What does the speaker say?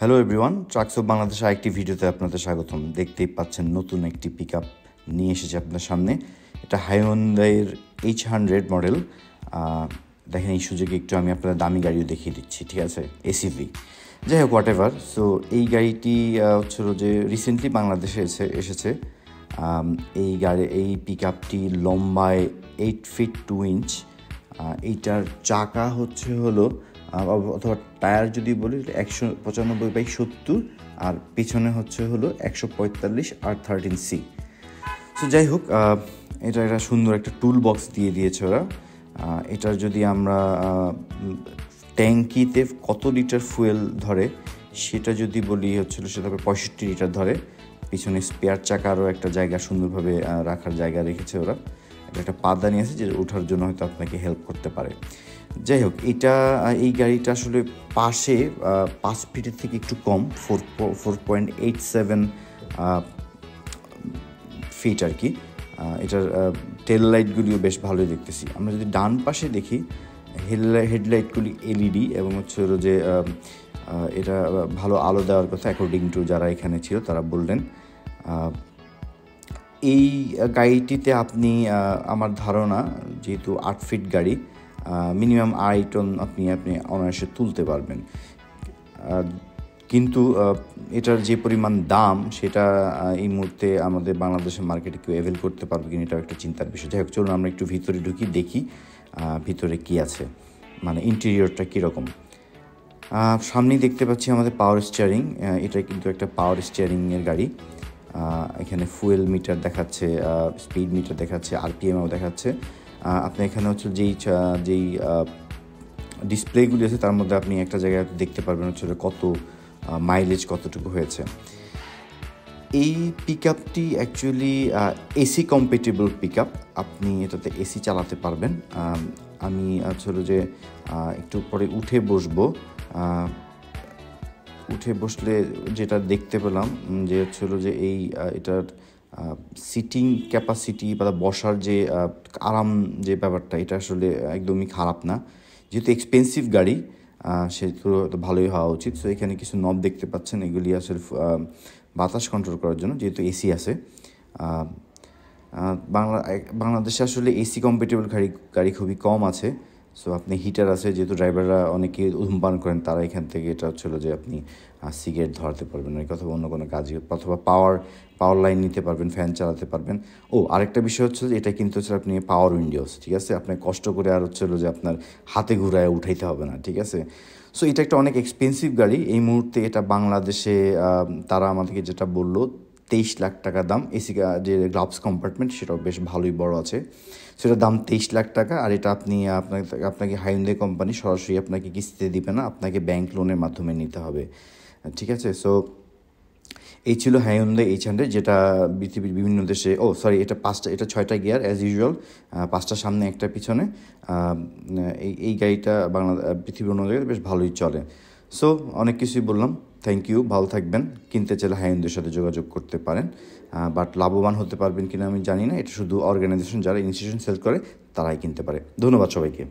Hello everyone, trucks of Bangladesh আরেকটি ভিডিওতে আপনাদের স্বাগতম। দেখতেই পাচ্ছেন নতুন একটি পিক আপ নিয়ে এসেছে আপনার সামনে। এটা হাইউন্ডাইয়ের H100 মডেল। দেখেন এই সুযোগে একটু আমি আপনাদের দামি গাড়িও দেখিয়ে দিচ্ছি, ঠিক আছে, এসইভি। যাই হোক, হোয়াট এভার। সো এই গাড়িটি হচ্ছিল যে রিসেন্টলি বাংলাদেশে এসেছে। এই পিক আপটি লম্বায় 8 ফিট 2 ইঞ্চ। এইটার চাকা হলো অথবা টায়ার যদি বলি 195/70, আর পিছনে হলো 145 R13C। সো যাই হোক, এটা সুন্দর একটা টুল বক্স দিয়ে দিয়েছে ওরা। এটার যদি আমরা ট্যাঙ্কিতে কত লিটার ফুয়েল ধরে সেটা যদি বলি সেটা 65 লিটার ধরে। পিছনে স্পেয়ার চাকারও একটা জায়গা সুন্দরভাবে রাখার জায়গা রেখেছে ওরা। এটা একটা পাদানি আছে, যে ওঠার জন্য হয়তো আপনাকে হেল্প করতে পারে। যাই হোক, এই গাড়িটা আসলে পাশে 5 ফিটের থেকে একটু কম, 4.87 ফিট আর কি। এটার টেল লাইটগুলিও বেশ ভালোই দেখতেছি। আমরা যদি ডান পাশে দেখি, হেডলাইটগুলি এলইডি এবং যে এটা ভালো আলো দেওয়ার কথা অ্যাকর্ডিং টু যারা এখানে ছিল তারা বললেন। এই গাড়িটিতে আপনি আমার ধারণা যেহেতু 8 ফিট গাড়ি, মিনিমাম 2.5 টন আপনি অনায়াসে তুলতে পারবেন। কিন্তু এটার যে পরিমাণ দাম সেটা এই মুহূর্তে আমাদের বাংলাদেশের মার্কেটে কেউ অ্যাভেল করতে পারবে কিনা, এটাও একটা চিন্তার বিষয়। যাই হোক, চলুন আমরা একটু ভিতরে ঢুকি, দেখি ভিতরে কি আছে, মানে ইন্টেরিয়রটা কীরকম। সামনেই দেখতে পাচ্ছি আমাদের পাওয়ার স্টিয়ারিং। এটা কিন্তু একটা পাওয়ার স্টিয়ারিংয়ের গাড়ি। এখানে ফুয়েল মিটার দেখাচ্ছে, স্পিড মিটার দেখাচ্ছে, আরপিএমও দেখাচ্ছে। আপনি এখানে যেই ডিসপ্লেগুলি আছে তার মধ্যে আপনি একটা জায়গায় দেখতে পারবেন কত মাইলেজ কতটুকু হয়েছে। এই পিক আপটি actually AC compatible pickup. আপনি এটাতে এসি চালাতে পারবেন। আমি যে একটু পরে উঠে বসলে যেটা দেখতে পেলাম যে যে এটার সিটিং ক্যাপাসিটি বা বসার যে আরাম যে ব্যাপারটা, এটা আসলে একদমই খারাপ না। যেহেতু এক্সপেন্সিভ গাড়ি, সেহেতু ভালোই হওয়া উচিত। সো এখানে কিছু নব দেখতে পাচ্ছেন, এগুলি আসলে বাতাস কন্ট্রোল করার জন্য, যেহেতু এসি আছে। বাংলাদেশে আসলে এসি কম্প্যাটেবল গাড়ি খুবই কম আছে। সো আপনি হিটার আছে, যেহেতু ড্রাইভাররা অনেকে ধূমপান করেন, তারা এখান থেকে এটা যে আপনি সিগারেট ধরাতে পারবেন অথবা অন্য কোনো কাজে, অথবা পাওয়ার লাইন নিতে পারবেন, ফ্যান চালাতে পারবেন। আরেকটা বিষয় যে এটা কিন্তু আপনি পাওয়ার উইন্ডোজ, ঠিক আছে, আপনার কষ্ট করে আর যে আপনার হাতে ঘুরায় উঠাইতে হবে না, ঠিক আছে। সো এটা একটা অনেক এক্সপেন্সিভ গাড়ি এই মুহূর্তে। এটা বাংলাদেশে তারা আমাদেরকে যেটা বললো 23 লাখ টাকা দাম। এসি যে গ্লাভস কম্পার্টমেন্ট সেটাও বেশ ভালোই বড় আছে, সেটার দাম 23 লাখ টাকা। আর এটা আপনাকে হাইউন্ডাই কোম্পানি সরাসরি আপনাকে কিস্তিতে দিবে না, আপনাকে ব্যাংক লোনের মাধ্যমে নিতে হবে, ঠিক আছে। সো এই ছিল হাইউন্ডাই H100, যেটা পৃথিবীর বিভিন্ন দেশে এটা 6টা গিয়ার অ্যাজ ইউজুয়াল, 5টা সামনে একটা পিছনে। এই গাড়িটা পৃথিবীর অন্য জায়গায় বেশ ভালোই চলে। সো অনেক কিছুই বললাম, থ্যাংক ইউ, ভালো থাকবেন। কিনতে চাইলে হাইউন্ডাইয়ের সাথে যোগাযোগ করতে পারেন, বাট লাভবান হতে পারবেন কিনা আমি জানি না। এটা শুধু অর্গানাইজেশন, যারা ইনস্টিটিউশন সেল করে তারাই কিনতে পারে। ধন্যবাদ সবাইকে।